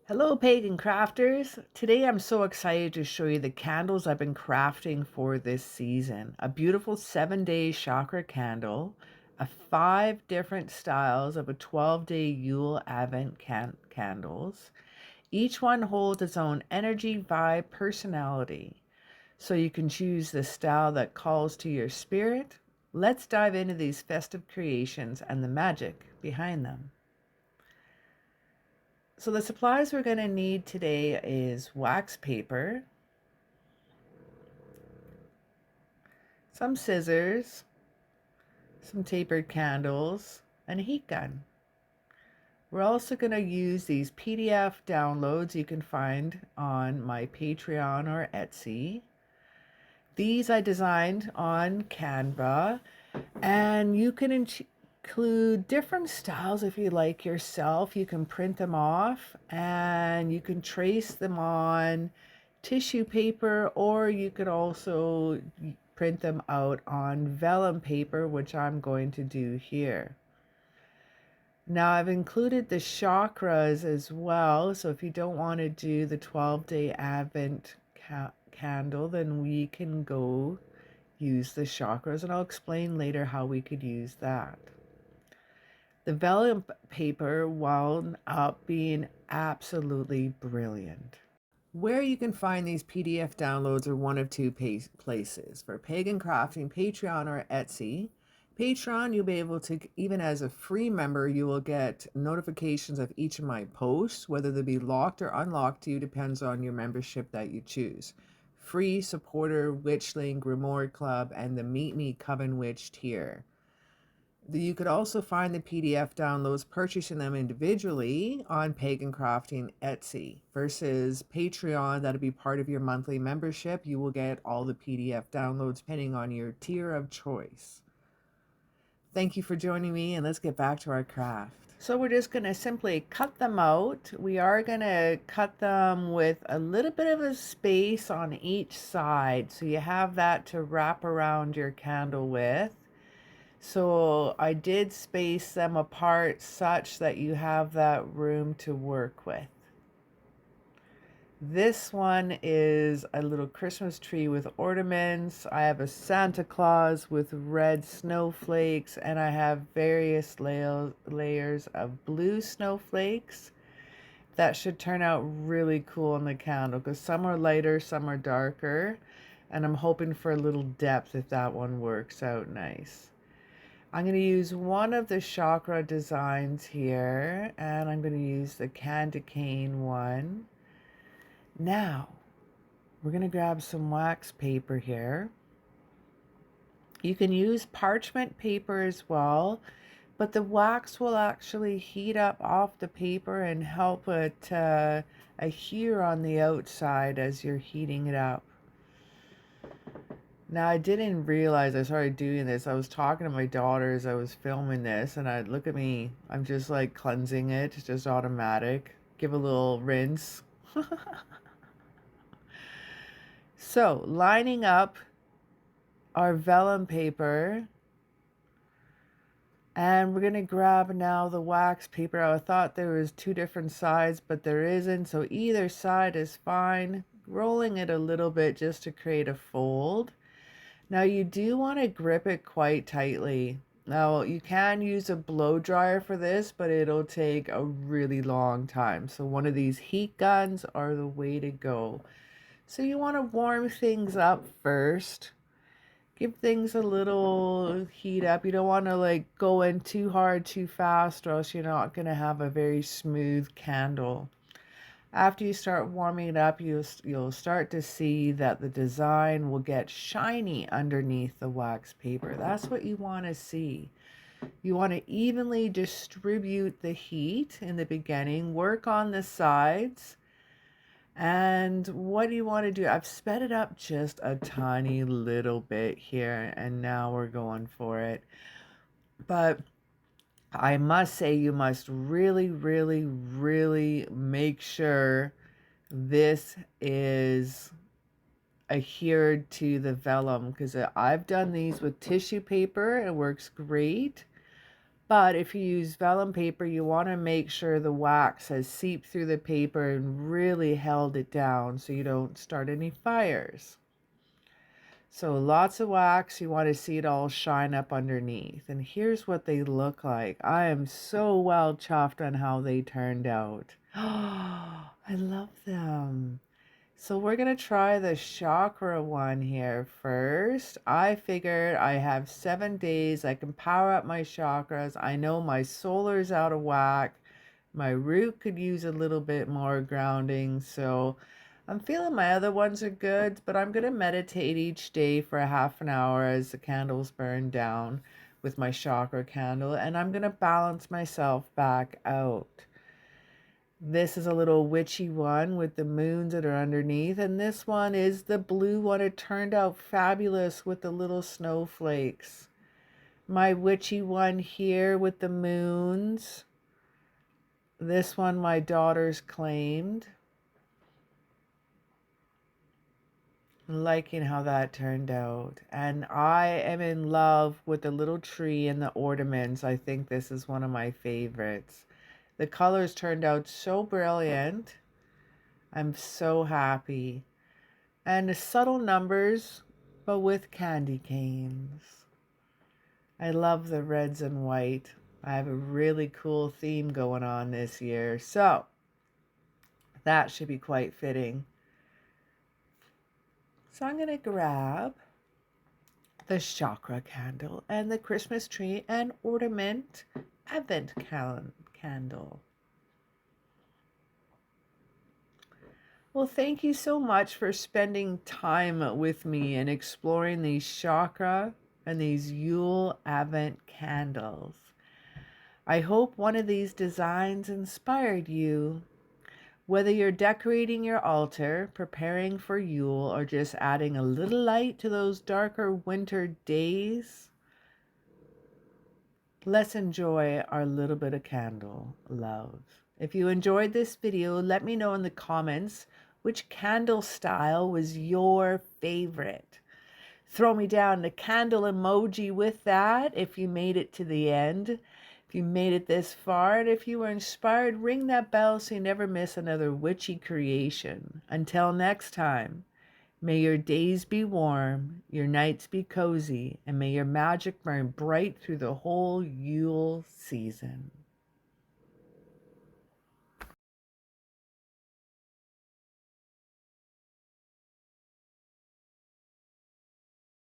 Hello, pagan crafters. Today I'm so excited to show you the candles I've been crafting for this season. A beautiful 7-day chakra candle, 5 different styles of a 12-day Yule Advent candles. Each one holds its own energy, vibe, personality. So you can choose the style that calls to your spirit. Let's dive into these festive creations and the magic behind them. So the supplies we're going to need today is wax paper, some scissors, some tapered candles, and a heat gun. We're also going to use these PDF downloads you can find on my Patreon or Etsy. These I designed on Canva, and you can include different styles if you like yourself. You can print them off and you can trace them on tissue paper, or you could also print them out on vellum paper, which I'm going to do here. Now I've included the chakras as well, so if you don't want to do the 12-day Advent candle, then we can go use the chakras, and I'll explain later how we could use that. The vellum paper wound up being absolutely brilliant. Where you can find these PDF downloads are one of two places. For Pagan Crafting, Patreon or Etsy. Patreon, you'll be able to, even as a free member, you will get notifications of each of my posts, whether they be locked or unlocked to you, depends on your membership that you choose. Free supporter, Witchling, Grimoire Club, and the Meet Me Coven Witch tier. You could also find the PDF downloads, purchasing them individually on Pagan Crafting Etsy versus Patreon. That'll be part of your monthly membership. You will get all the PDF downloads depending on your tier of choice. Thank you for joining me, and let's get back to our craft. So we're just going to simply cut them out. We are going to cut them with a little bit of a space on each side, so you have that to wrap around your candle with. So I did space them apart such that you have that room to work with. This one is a little Christmas tree with ornaments. I have a Santa Claus with red snowflakes, and I have various layers of blue snowflakes. That should turn out really cool on the candle because some are lighter, some are darker, and I'm hoping for a little depth if that one works out nice. I'm going to use one of the chakra designs here, and I'm going to use the candy cane one. Now, we're going to grab some wax paper here. You can use parchment paper as well, but the wax will actually heat up off the paper and help it adhere on the outside as you're heating it up. Now, I didn't realize I started doing this. I was talking to my daughter as I was filming this, and look at me. I'm just like cleansing it. It's just automatic. Give a little rinse. So, lining up our vellum paper, and we're going to grab now the wax paper. I thought there was 2 different sides, but there isn't. So either side is fine. Rolling it a little bit just to create a fold. Now you do want to grip it quite tightly. Now you can use a blow dryer for this, but it'll take a really long time. So one of these heat guns are the way to go. So you want to warm things up first. Give things a little heat up. You don't want to like go in too hard, too fast, or else you're not going to have a very smooth candle. After you start warming it up, you'll start to see that the design will get shiny underneath the wax paper. That's what you want to see. You want to evenly distribute the heat in the beginning, work on the sides. And what do you want to do? I've sped it up just a tiny little bit here, and now we're going for it. But I must say, you must really, really, really make sure this is adhered to the vellum, because I've done these with tissue paper. It works great. But if you use vellum paper, you want to make sure the wax has seeped through the paper and really held it down so you don't start any fires. So lots of wax, you want to see it all shine up underneath. And here's what they look like. I am so well chuffed on how they turned out. Oh, I love them. So we're going to try the chakra one here first. I figured I have 7 days. I can power up my chakras. I know my solar's out of whack. My root could use a little bit more grounding. So I'm feeling my other ones are good, but I'm going to meditate each day for a half an hour as the candles burn down with my chakra candle. And I'm going to balance myself back out. This is a little witchy one with the moons that are underneath. And this one is the blue one. It turned out fabulous with the little snowflakes. My witchy one here with the moons. This one my daughters claimed. Liking how that turned out. And I am in love with the little tree and the ornaments. I think this is one of my favorites. The colors turned out so brilliant. I'm so happy. And the subtle numbers, but with candy canes. I love the reds and white. I have a really cool theme going on this year. So that should be quite fitting. So I'm going to grab the chakra candle and the Christmas tree and ornament Advent candle. Well, thank you so much for spending time with me and exploring these chakra and these Yule Advent candles. I hope one of these designs inspired you. Whether you're decorating your altar, preparing for Yule, or just adding a little light to those darker winter days, let's enjoy our little bit of candle love. If you enjoyed this video, let me know in the comments which candle style was your favorite. Throw me down the candle emoji with that if you made it to the end. If you made it this far, and if you were inspired, ring that bell so you never miss another witchy creation. Until next time, may your days be warm, your nights be cozy, and may your magic burn bright through the whole Yule season.